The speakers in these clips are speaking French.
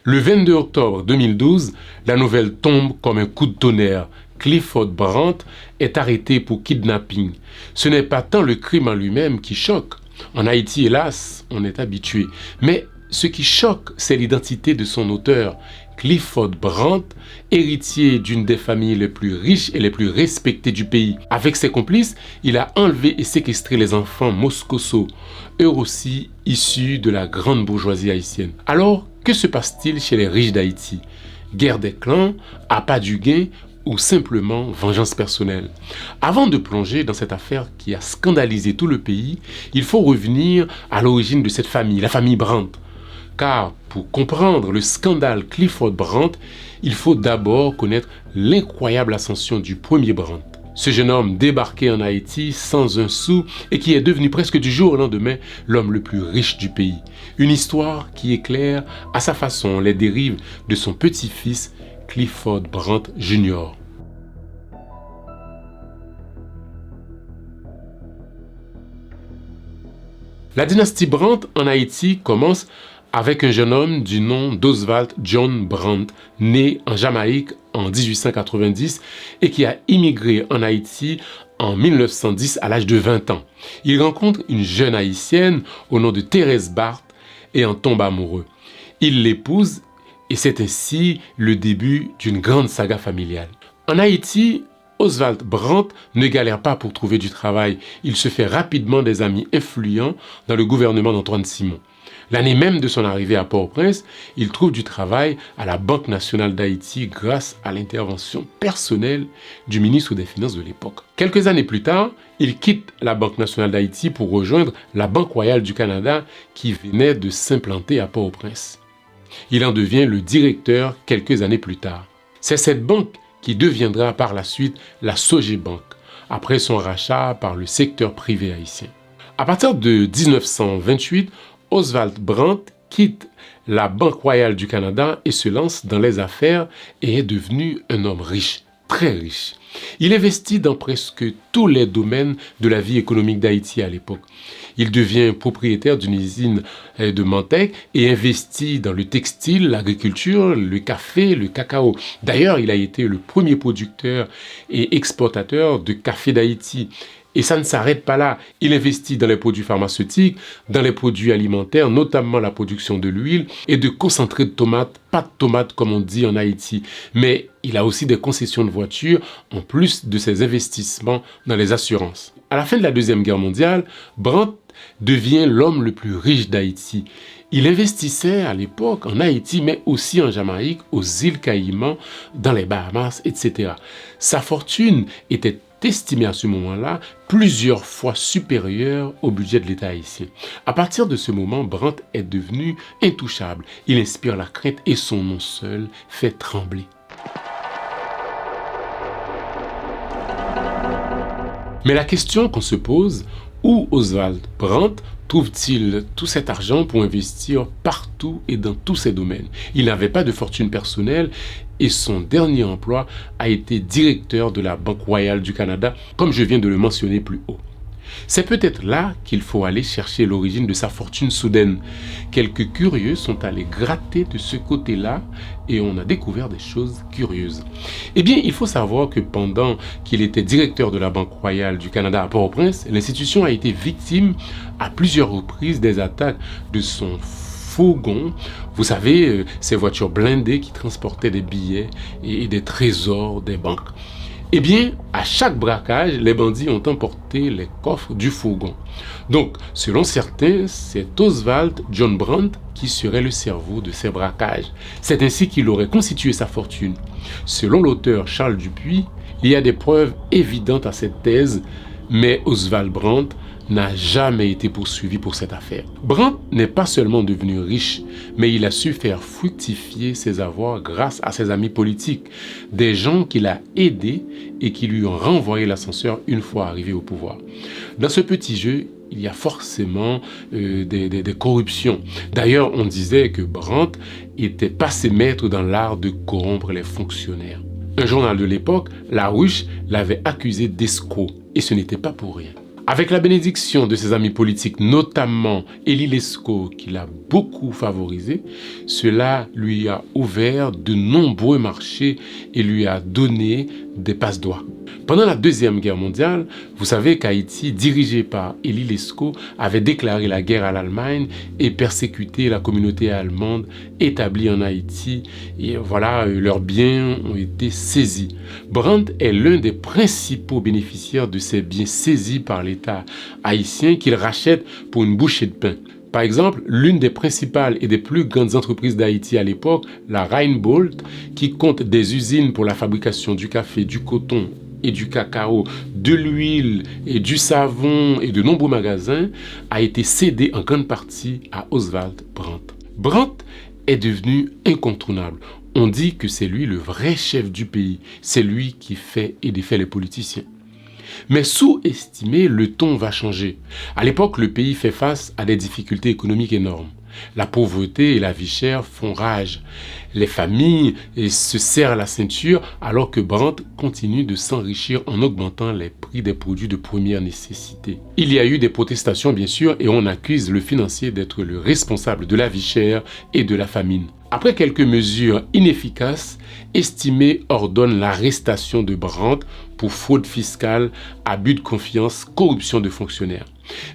Le 22 octobre 2012, la nouvelle tombe comme un coup de tonnerre. Clifford Brandt est arrêté pour kidnapping. Ce n'est pas tant le crime en lui-même qui choque. En Haïti, hélas, on est habitué. Mais ce qui choque, c'est l'identité de son auteur. Clifford Brandt, héritier d'une des familles les plus riches et les plus respectées du pays. Avec ses complices, il a enlevé et séquestré les enfants moscoso, eux aussi issus de la grande bourgeoisie haïtienne. Alors, que se passe-t-il chez les riches d'Haïti? Guerre des clans, appât du gain ou simplement vengeance personnelle? Avant de plonger dans cette affaire qui a scandalisé tout le pays, il faut revenir à l'origine de cette famille, la famille Brandt. Car pour comprendre le scandale Clifford Brandt, il faut d'abord connaître l'incroyable ascension du premier Brandt. Ce jeune homme débarqué en Haïti sans un sou et qui est devenu presque du jour au lendemain l'homme le plus riche du pays. Une histoire qui éclaire à sa façon les dérives de son petit-fils Clifford Brandt Jr. La dynastie Brandt en Haïti commence avec un jeune homme du nom d'Oswald John Brandt, né en Jamaïque en 1890 et qui a immigré en Haïti en 1910 à l'âge de 20 ans. Il rencontre une jeune haïtienne au nom de Thérèse Barth et en tombe amoureux. Il l'épouse et c'est ainsi le début d'une grande saga familiale. En Haïti, Oswald Brandt ne galère pas pour trouver du travail. Il se fait rapidement des amis influents dans le gouvernement d'Antoine Simon. L'année même de son arrivée à Port-au-Prince, il trouve du travail à la Banque nationale d'Haïti grâce à l'intervention personnelle du ministre des Finances de l'époque. Quelques années plus tard, il quitte la Banque nationale d'Haïti pour rejoindre la Banque royale du Canada qui venait de s'implanter à Port-au-Prince. Il en devient le directeur quelques années plus tard. C'est cette banque qui deviendra par la suite la Sogebank, après son rachat par le secteur privé haïtien. À partir de 1928, Oswald Brandt quitte la Banque royale du Canada et se lance dans les affaires et est devenu un homme riche, très riche. Il investit dans presque tous les domaines de la vie économique d'Haïti à l'époque. Il devient propriétaire d'une usine de manteca et investit dans le textile, l'agriculture, le café, le cacao. D'ailleurs, il a été le premier producteur et exportateur de café d'Haïti. Et ça ne s'arrête pas là. Il investit dans les produits pharmaceutiques, dans les produits alimentaires, notamment la production de l'huile et de concentré de tomates, pas de tomates comme on dit en Haïti. Mais il a aussi des concessions de voitures, en plus de ses investissements dans les assurances. À la fin de la Deuxième Guerre mondiale, Brandt devient l'homme le plus riche d'Haïti. Il investissait à l'époque en Haïti, mais aussi en Jamaïque, aux îles Caïmans, dans les Bahamas, etc. Sa fortune était estimé à ce moment-là plusieurs fois supérieur au budget de l'État haïtien. À partir de ce moment, Brandt est devenu intouchable. Il inspire la crainte et son nom seul fait trembler. Mais la question qu'on se pose, où Oswald Brandt trouve-t-il tout cet argent pour investir partout et dans tous ces domaines? Il n'avait pas de fortune personnelle et son dernier emploi a été directeur de la Banque royale du Canada, comme je viens de le mentionner plus haut. C'est peut-être là qu'il faut aller chercher l'origine de sa fortune soudaine. Quelques curieux sont allés gratter de ce côté-là et on a découvert des choses curieuses. Eh bien, il faut savoir que pendant qu'il était directeur de la Banque royale du Canada à Port-au-Prince, l'institution a été victime à plusieurs reprises des attaques de son fourgon. Vous savez, ces voitures blindées qui transportaient des billets et des trésors des banques. Eh bien, à chaque braquage, les bandits ont emporté les coffres du fourgon. Donc, selon certains, c'est Oswald John Brandt qui serait le cerveau de ces braquages. C'est ainsi qu'il aurait constitué sa fortune. Selon l'auteur Charles Dupuis, il y a des preuves évidentes à cette thèse, mais Oswald Brandt n'a jamais été poursuivi pour cette affaire. Brandt n'est pas seulement devenu riche, mais il a su faire fructifier ses avoirs grâce à ses amis politiques, des gens qu'il a aidés et qui lui ont renvoyé l'ascenseur une fois arrivé au pouvoir. Dans ce petit jeu, il y a forcément des corruptions. D'ailleurs, on disait que Brandt était passé maître dans l'art de corrompre les fonctionnaires. Un journal de l'époque, La Ruche, l'avait accusé d'escroc, et ce n'était pas pour rien. Avec la bénédiction de ses amis politiques, notamment Élie Lescaut, qui l'a beaucoup favorisé, cela lui a ouvert de nombreux marchés et lui a donné des passe-doigts. Pendant la Deuxième Guerre mondiale, vous savez qu'Haïti, dirigé par Élie Lescaut, avait déclaré la guerre à l'Allemagne et persécuté la communauté allemande établie en Haïti. Et voilà, leurs biens ont été saisis. Brandt est l'un des principaux bénéficiaires de ces biens saisis par l'État haïtien qu'il rachète pour une bouchée de pain. Par exemple, l'une des principales et des plus grandes entreprises d'Haïti à l'époque, la Rheinbold, qui compte des usines pour la fabrication du café, du coton et du cacao, de l'huile et du savon et de nombreux magasins, a été cédée en grande partie à Oswald Brandt. Brandt est devenu incontournable. On dit que c'est lui le vrai chef du pays. C'est lui qui fait et défait les politiciens. Mais sous-estimé, le ton va changer. À l'époque, le pays fait face à des difficultés économiques énormes. La pauvreté et la vie chère font rage. Les familles se serrent la ceinture alors que Brandt continue de s'enrichir en augmentant les prix des produits de première nécessité. Il y a eu des protestations bien sûr et on accuse le financier d'être le responsable de la vie chère et de la famine. Après quelques mesures inefficaces, Estimé ordonne l'arrestation de Brandt pour fraude fiscale, abus de confiance, corruption de fonctionnaires.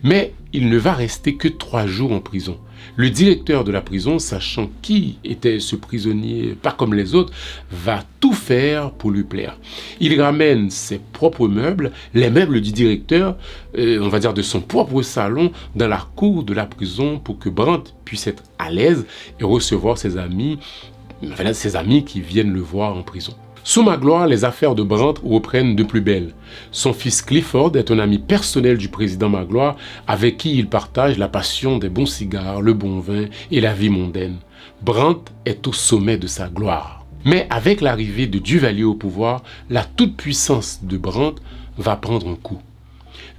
Mais il ne va rester que 3 jours en prison. Le directeur de la prison, sachant qui était ce prisonnier, pas comme les autres, va tout faire pour lui plaire. Il ramène ses propres meubles, les meubles du directeur, on va dire de son propre salon, dans la cour de la prison pour que Brandt puisse être à l'aise et recevoir ses amis qui viennent le voir en prison. Sous Magloire, les affaires de Brandt reprennent de plus belle. Son fils Clifford est un ami personnel du président Magloire avec qui il partage la passion des bons cigares, le bon vin et la vie mondaine. Brandt est au sommet de sa gloire. Mais avec l'arrivée de Duvalier au pouvoir, la toute-puissance de Brandt va prendre un coup.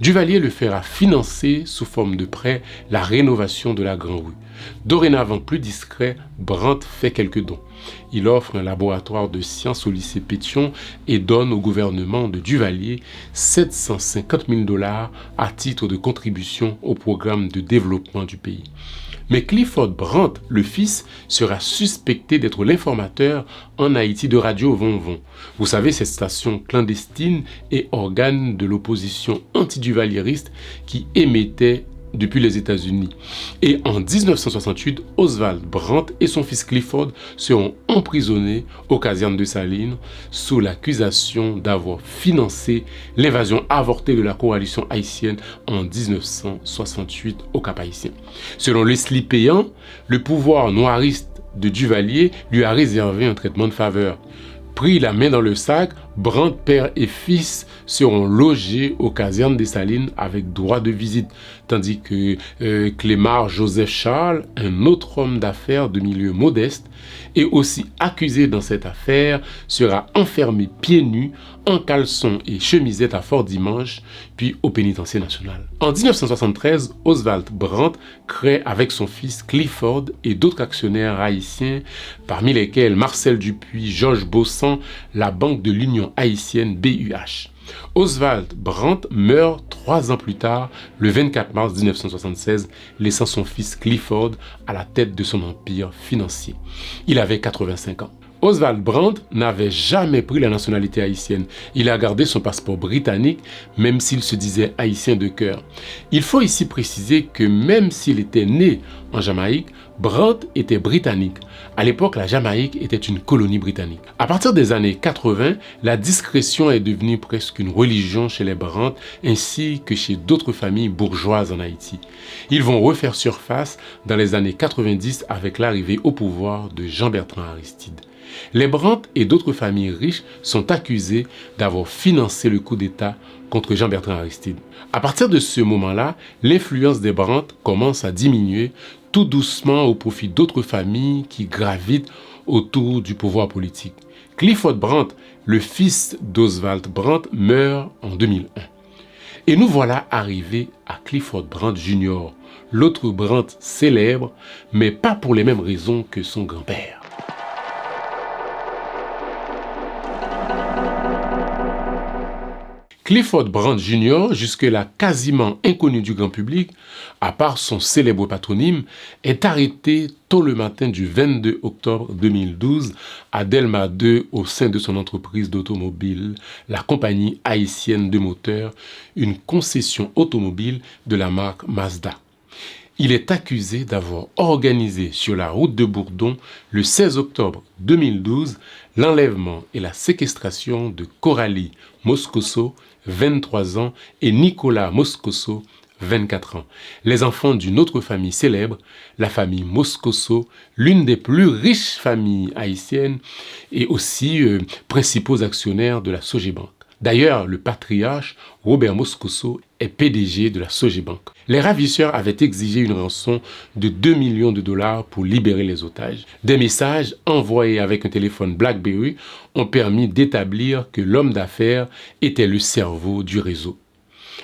Duvalier le fera financer sous forme de prêt la rénovation de la Grand-Rue. Dorénavant plus discret, Brandt fait quelques dons. Il offre un laboratoire de sciences au lycée Pétion et donne au gouvernement de Duvalier 750 000 $ à titre de contribution au programme de développement du pays. Mais Clifford Brandt, le fils, sera suspecté d'être l'informateur en Haïti de Radio Von-Von. Vous savez, cette station clandestine et organe de l'opposition anti-duvalieriste qui émettait depuis les États-Unis. Et en 1968, Oswald Brandt et son fils Clifford seront emprisonnés aux casernes de Salines sous l'accusation d'avoir financé l'invasion avortée de la coalition haïtienne en 1968 au Cap-Haïtien. Selon Leslie Payan, le pouvoir noiriste de Duvalier lui a réservé un traitement de faveur. Pris la main dans le sac, Brandt père et fils seront logés aux casernes des Salines avec droit de visite, tandis que Clémar Joseph Charles, un autre homme d'affaires de milieu modeste, et aussi accusé dans cette affaire, sera enfermé pieds nus, en caleçon et chemisette à Fort-Dimanche, puis au pénitencier national. En 1973, Oswald Brandt crée avec son fils Clifford et d'autres actionnaires haïtiens, parmi lesquels Marcel Dupuis, Georges Bossan, la Banque de l'Union haïtienne BUH. Oswald Brandt meurt 3 ans plus tard, le 24 mars 1976, laissant son fils Clifford à la tête de son empire financier. Il avait 85 ans. Oswald Brandt n'avait jamais pris la nationalité haïtienne. Il a gardé son passeport britannique, même s'il se disait haïtien de cœur. Il faut ici préciser que même s'il était né en Jamaïque, Brandt était britannique. À l'époque, la Jamaïque était une colonie britannique. À partir des années 80, la discrétion est devenue presque une religion chez les Brandt, ainsi que chez d'autres familles bourgeoises en Haïti. Ils vont refaire surface dans les années 90 avec l'arrivée au pouvoir de Jean-Bertrand Aristide. Les Brandt et d'autres familles riches sont accusés d'avoir financé le coup d'État contre Jean-Bertrand Aristide. À partir de ce moment-là, l'influence des Brandt commence à diminuer tout doucement au profit d'autres familles qui gravitent autour du pouvoir politique. Clifford Brandt, le fils d'Oswald Brandt, meurt en 2001. Et nous voilà arrivés à Clifford Brandt Jr., l'autre Brandt célèbre, mais pas pour les mêmes raisons que son grand-père. Clifford Brandt Jr., jusque-là quasiment inconnu du grand public, à part son célèbre patronyme, est arrêté tôt le matin du 22 octobre 2012 à Delma 2 au sein de son entreprise d'automobile, la compagnie haïtienne de moteurs, une concession automobile de la marque Mazda. Il est accusé d'avoir organisé sur la route de Bourdon, le 16 octobre 2012, l'enlèvement et la séquestration de Coralie Moscoso, 23 ans, et Nicolas Moscoso, 24 ans, les enfants d'une autre famille célèbre, la famille Moscoso, l'une des plus riches familles haïtiennes et aussi principaux actionnaires de la Sogebank. D'ailleurs, le patriarche Robert Moscoso est PDG de la Sogebank. Les ravisseurs avaient exigé une rançon de 2 millions de dollars pour libérer les otages. Des messages envoyés avec un téléphone BlackBerry ont permis d'établir que l'homme d'affaires était le cerveau du réseau.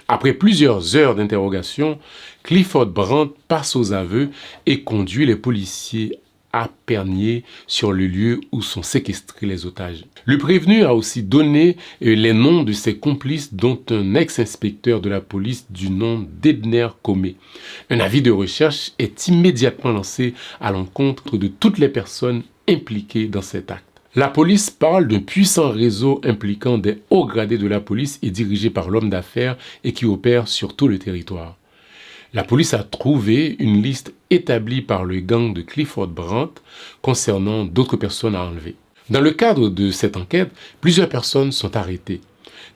Après plusieurs heures d'interrogation, Clifford Brandt passe aux aveux et conduit les policiers à Pernier sur le lieu où sont séquestrés les otages. Le prévenu a aussi donné les noms de ses complices, dont un ex-inspecteur de la police du nom d'Edner Comé. Un avis de recherche est immédiatement lancé à l'encontre de toutes les personnes impliquées dans cet acte. La police parle d'un puissant réseau impliquant des hauts gradés de la police et dirigé par l'homme d'affaires et qui opère sur tout le territoire. La police a trouvé une liste établie par le gang de Clifford Brandt concernant d'autres personnes à enlever. Dans le cadre de cette enquête, plusieurs personnes sont arrêtées.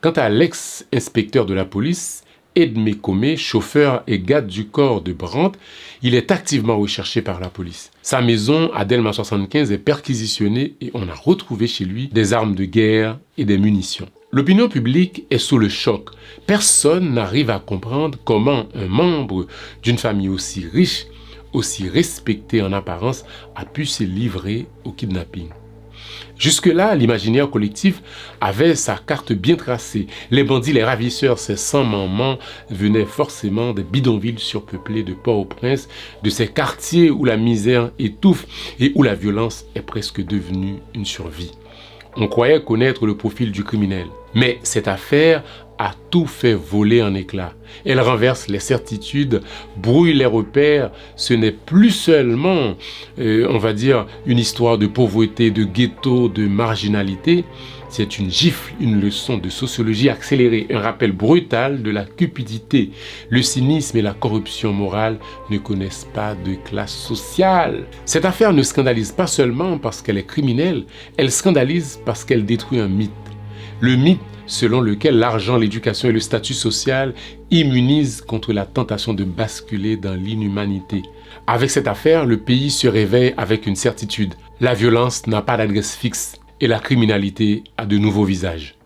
Quant à l'ex-inspecteur de la police, Edmé Comé, chauffeur et garde du corps de Brandt, il est activement recherché par la police. Sa maison à Delma 75 est perquisitionnée et on a retrouvé chez lui des armes de guerre et des munitions. L'opinion publique est sous le choc. Personne n'arrive à comprendre comment un membre d'une famille aussi riche, aussi respectée en apparence, a pu se livrer au kidnapping. Jusque-là, l'imaginaire collectif avait sa carte bien tracée. Les bandits, les ravisseurs, ces sans-mamans venaient forcément des bidonvilles surpeuplés de Port-au-Prince, de ces quartiers où la misère étouffe et où la violence est presque devenue une survie. On croyait connaître le profil du criminel. Mais cette affaire a tout fait voler en éclats. Elle renverse les certitudes, brouille les repères. Ce n'est plus seulement, une histoire de pauvreté, de ghetto, de marginalité. C'est une gifle, une leçon de sociologie accélérée, un rappel brutal de la cupidité. Le cynisme et la corruption morale ne connaissent pas de classe sociale. Cette affaire ne scandalise pas seulement parce qu'elle est criminelle, elle scandalise parce qu'elle détruit un mythe. Le mythe selon lequel l'argent, l'éducation et le statut social immunisent contre la tentation de basculer dans l'inhumanité. Avec cette affaire, le pays se réveille avec une certitude. La violence n'a pas d'adresse fixe et la criminalité a de nouveaux visages.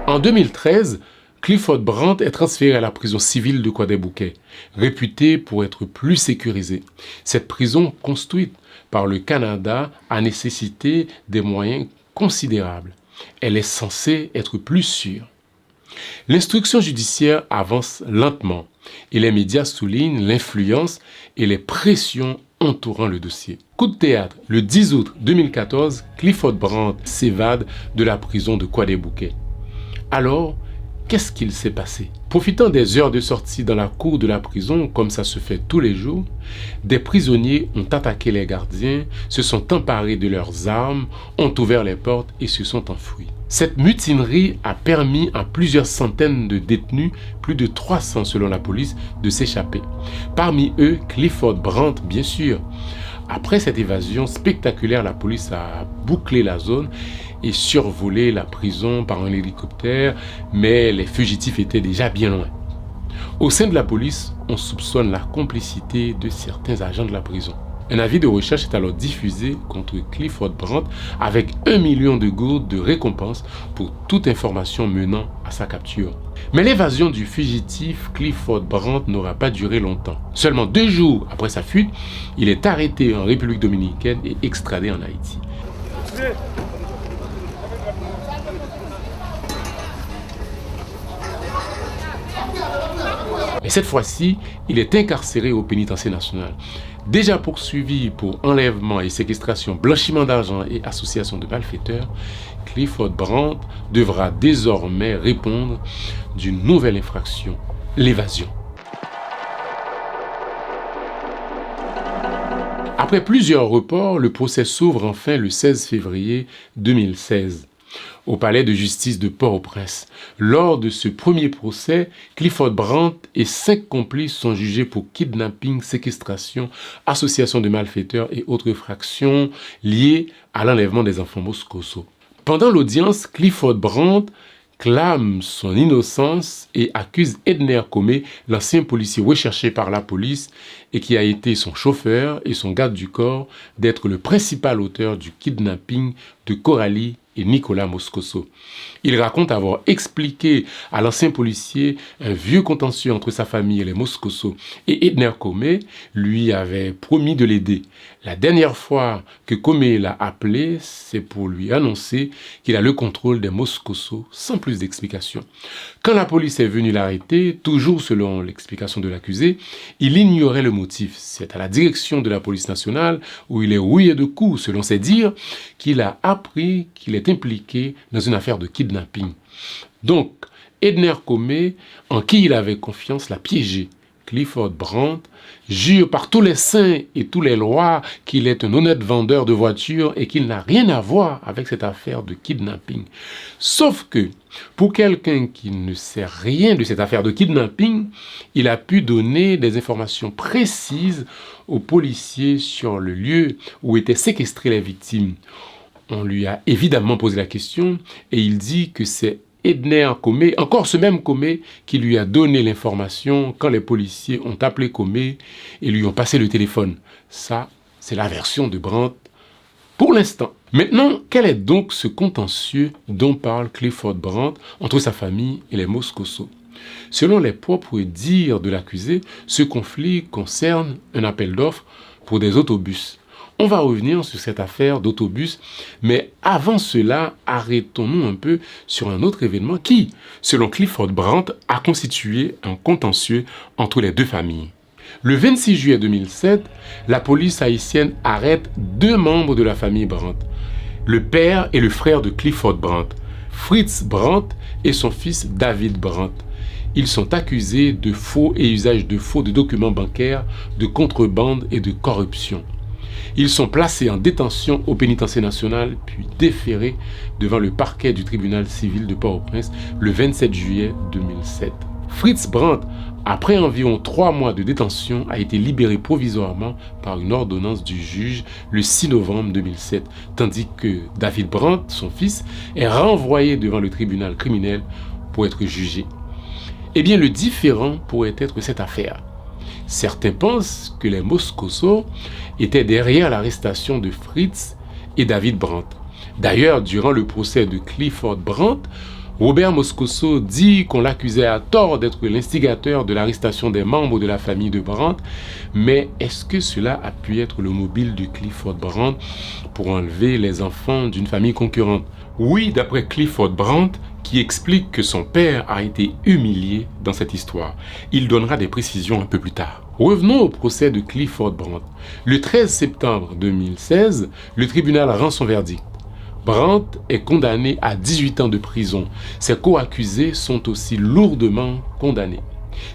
En 2013, Clifford Brandt est transféré à la prison civile de Croix-des-Bouquets, réputée pour être plus sécurisée. Cette prison, construite par le Canada, a nécessité des moyens considérables. Elle est censée être plus sûre. L'instruction judiciaire avance lentement et les médias soulignent l'influence et les pressions entourant le dossier. Coup de théâtre, le 10 août 2014, Clifford Brandt s'évade de la prison de Croix-des-Bouquets. Alors, qu'est-ce qu'il s'est passé? Profitant des heures de sortie dans la cour de la prison, comme ça se fait tous les jours, des prisonniers ont attaqué les gardiens, se sont emparés de leurs armes, ont ouvert les portes et se sont enfuis. Cette mutinerie a permis à plusieurs centaines de détenus, plus de 300 selon la police, de s'échapper. Parmi eux, Clifford Brandt, bien sûr. Après cette évasion spectaculaire, la police a bouclé la zone et survolé la prison par un hélicoptère, mais les fugitifs étaient déjà bien loin. Au sein de la police, on soupçonne la complicité de certains agents de la prison. Un avis de recherche est alors diffusé contre Clifford Brandt avec 1 million de gourdes de récompense pour toute information menant à sa capture. Mais l'évasion du fugitif Clifford Brandt n'aura pas duré longtemps. Seulement 2 jours après sa fuite, il est arrêté en République dominicaine et extradé en Haïti. Mais cette fois-ci, il est incarcéré au pénitencier national. Déjà poursuivi pour enlèvement et séquestration, blanchiment d'argent et association de malfaiteurs, Clifford Brandt devra désormais répondre d'une nouvelle infraction, l'évasion. Après plusieurs reports, le procès s'ouvre enfin le 16 février 2016 au palais de justice de Port-au-Prince. Lors de ce premier procès, Clifford Brandt et 5 complices sont jugés pour kidnapping, séquestration, association de malfaiteurs et autres infractions liées à l'enlèvement des enfants Moscoso. Pendant l'audience, Clifford Brandt clame son innocence et accuse Edner Comé, l'ancien policier recherché par la police et qui a été son chauffeur et son garde du corps, d'être le principal auteur du kidnapping de Coralie et Nicolas Moscoso. Il raconte avoir expliqué à l'ancien policier un vieux contentieux entre sa famille et les Moscoso, et Edner Comé lui avait promis de l'aider. La dernière fois que Comé l'a appelé, c'est pour lui annoncer qu'il a le contrôle des Moscoso sans plus d'explications. Quand la police est venue l'arrêter, toujours selon l'explication de l'accusé, il ignorait le motif. C'est à la direction de la police nationale, où il est rouillé de coups, selon ses dires, qu'il a appris qu'il est impliqué dans une affaire de kidnapping. Donc, Edner Comé, en qui il avait confiance, l'a piégé. Clifford Brandt jure par tous les saints et tous les lois qu'il est un honnête vendeur de voitures et qu'il n'a rien à voir avec cette affaire de kidnapping. Sauf que, pour quelqu'un qui ne sait rien de cette affaire de kidnapping, il a pu donner des informations précises aux policiers sur le lieu où étaient séquestrées les victimes. On lui a évidemment posé la question et il dit que c'est Edner Comé, encore ce même Comé, qui lui a donné l'information quand les policiers ont appelé Comé et lui ont passé le téléphone. Ça, c'est la version de Brandt pour l'instant. Maintenant, quel est donc ce contentieux dont parle Clifford Brandt entre sa famille et les Moscoso? Selon les propres dires de l'accusé, ce conflit concerne un appel d'offres pour des autobus. On va revenir sur cette affaire d'autobus, mais avant cela, arrêtons-nous un peu sur un autre événement qui, selon Clifford Brandt, a constitué un contentieux entre les deux familles. Le 26 juillet 2007, la police haïtienne arrête 2 membres de la famille Brandt, le père et le frère de Clifford Brandt, Fritz Brandt et son fils David Brandt. Ils sont accusés de faux et usage de faux de documents bancaires, de contrebande et de corruption. Ils sont placés en détention au pénitencier national, puis déférés devant le parquet du tribunal civil de Port-au-Prince le 27 juillet 2007. Fritz Brandt, après environ 3 mois de détention, a été libéré provisoirement par une ordonnance du juge le 6 novembre 2007, tandis que David Brandt, son fils, est renvoyé devant le tribunal criminel pour être jugé. Eh bien, le différent pourrait être cette affaire. Certains pensent que les Moscoso étaient derrière l'arrestation de Fritz et David Brandt. D'ailleurs, durant le procès de Clifford Brandt, Robert Moscoso dit qu'on l'accusait à tort d'être l'instigateur de l'arrestation des membres de la famille de Brandt, mais est-ce que cela a pu être le mobile de Clifford Brandt pour enlever les enfants d'une famille concurrente? Oui, d'après Clifford Brandt, qui explique que son père a été humilié dans cette histoire. Il donnera des précisions un peu plus tard. Revenons au procès de Clifford Brandt. Le 13 septembre 2016, le tribunal rend son verdict. Brandt est condamné à 18 ans de prison. Ses co-accusés sont aussi lourdement condamnés.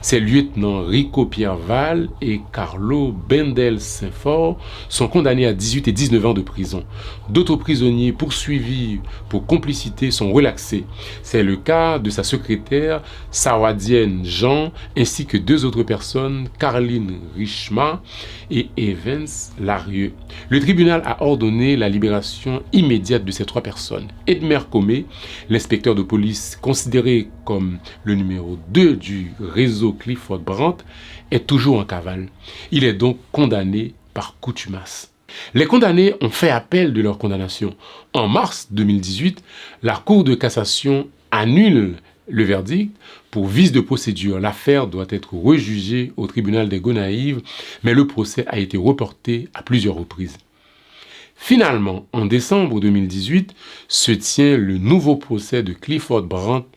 Ses lieutenants Rico Pierval et Carlo Bendel Saint-Fort sont condamnés à 18 et 19 ans de prison. D'autres prisonniers poursuivis pour complicité sont relaxés. C'est le cas de sa secrétaire Sawadienne Jean ainsi que 2 autres personnes, Caroline Richma et Evans Larieux. Le tribunal a ordonné la libération immédiate de ces 3 personnes. Edner Comé, l'inspecteur de police considéré comme le numéro 2 du réseau Clifford Brandt, est toujours en cavale. Il est donc condamné par contumace. Les condamnés ont fait appel de leur condamnation. En mars 2018, la Cour de cassation annule le verdict pour vice de procédure. L'affaire doit être rejugée au tribunal des Gonaïves, mais le procès a été reporté à plusieurs reprises. Finalement, en décembre 2018, se tient le nouveau procès de Clifford Brandt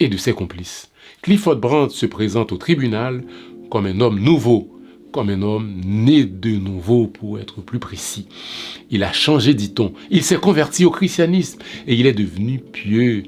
et de ses complices. Clifford Brandt se présente au tribunal comme un homme nouveau, comme un homme né de nouveau pour être plus précis. Il a changé, dit-on. Il s'est converti au christianisme et il est devenu pieux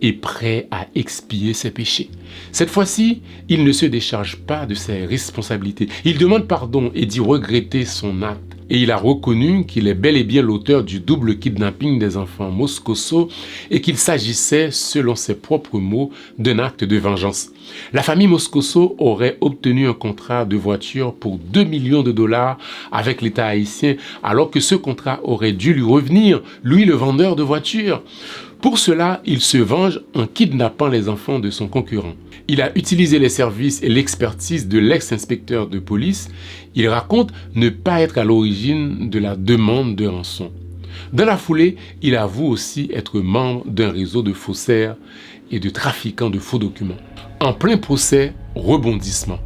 et prêt à expier ses péchés. Cette fois-ci, il ne se décharge pas de ses responsabilités. Il demande pardon et dit regretter son acte. Et il a reconnu qu'il est bel et bien l'auteur du double kidnapping des enfants Moscoso et qu'il s'agissait, selon ses propres mots, d'un acte de vengeance. La famille Moscoso aurait obtenu un contrat de voiture pour 2 millions de dollars avec l'État haïtien, alors que ce contrat aurait dû lui revenir, lui le vendeur de voitures. Pour cela, il se venge en kidnappant les enfants de son concurrent. Il a utilisé les services et l'expertise de l'ex-inspecteur de police. Il raconte ne pas être à l'origine de la demande de rançon. Dans la foulée, il avoue aussi être membre d'un réseau de faussaires et de trafiquants de faux documents. En plein procès, rebondissement.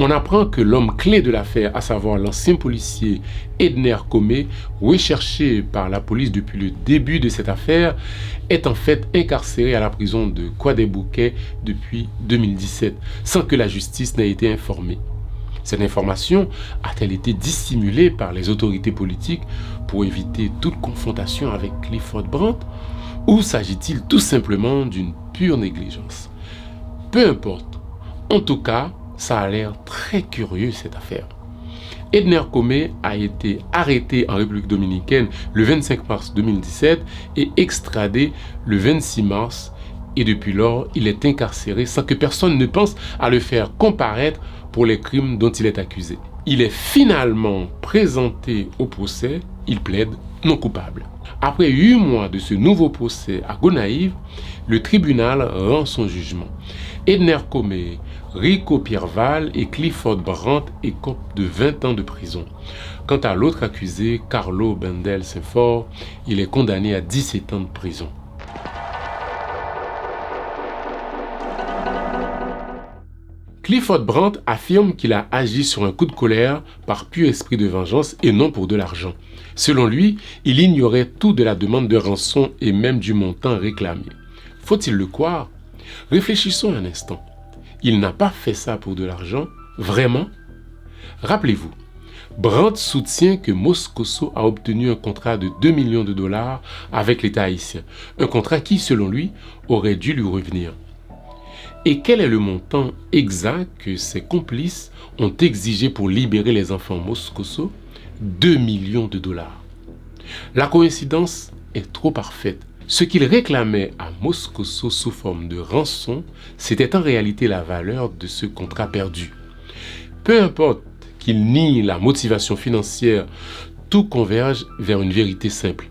On apprend que l'homme clé de l'affaire, à savoir l'ancien policier Edner Comé, recherché par la police depuis le début de cette affaire, est en fait incarcéré à la prison de Croix-des-Bouquets depuis 2017, sans que la justice n'ait été informée. Cette information a-t-elle été dissimulée par les autorités politiques pour éviter toute confrontation avec Clifford Brandt, ou s'agit-il tout simplement d'une pure négligence? Peu importe. En tout cas, ça a l'air très curieux cette affaire. Edner Comé a été arrêté en République dominicaine le 25 mars 2017 et extradé le 26 mars et depuis lors, il est incarcéré sans que personne ne pense à le faire comparaître pour les crimes dont il est accusé. Il est finalement présenté au procès, il plaide non coupable. Après 8 mois de ce nouveau procès à Gonaïves, le tribunal rend son jugement. Edner Comé, Rico Pierval et Clifford Brandt écopent de 20 ans de prison. Quant à l'autre accusé, Carlo Bendel Saint-Fort, il est condamné à 17 ans de prison. Clifford Brandt affirme qu'il a agi sur un coup de colère par pur esprit de vengeance et non pour de l'argent. Selon lui, il ignorait tout de la demande de rançon et même du montant réclamé. Faut-il le croire? Réfléchissons un instant. Il n'a pas fait ça pour de l'argent, vraiment? Rappelez-vous, Brandt soutient que Moscoso a obtenu un contrat de 2 millions de dollars avec l'État haïtien, un contrat qui, selon lui, aurait dû lui revenir. Et quel est le montant exact que ses complices ont exigé pour libérer les enfants Moscoso? 2 millions de dollars. La coïncidence est trop parfaite. Ce qu'il réclamait à Moscoso sous forme de rançon, c'était en réalité la valeur de ce contrat perdu. Peu importe qu'il nie la motivation financière, tout converge vers une vérité simple.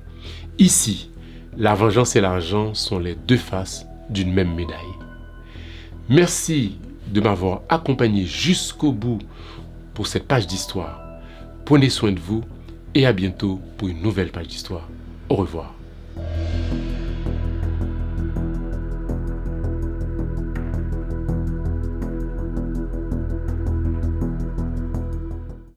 Ici, la vengeance et l'argent sont les deux faces d'une même médaille. Merci de m'avoir accompagné jusqu'au bout pour cette page d'histoire. Prenez soin de vous et à bientôt pour une nouvelle page d'histoire. Au revoir.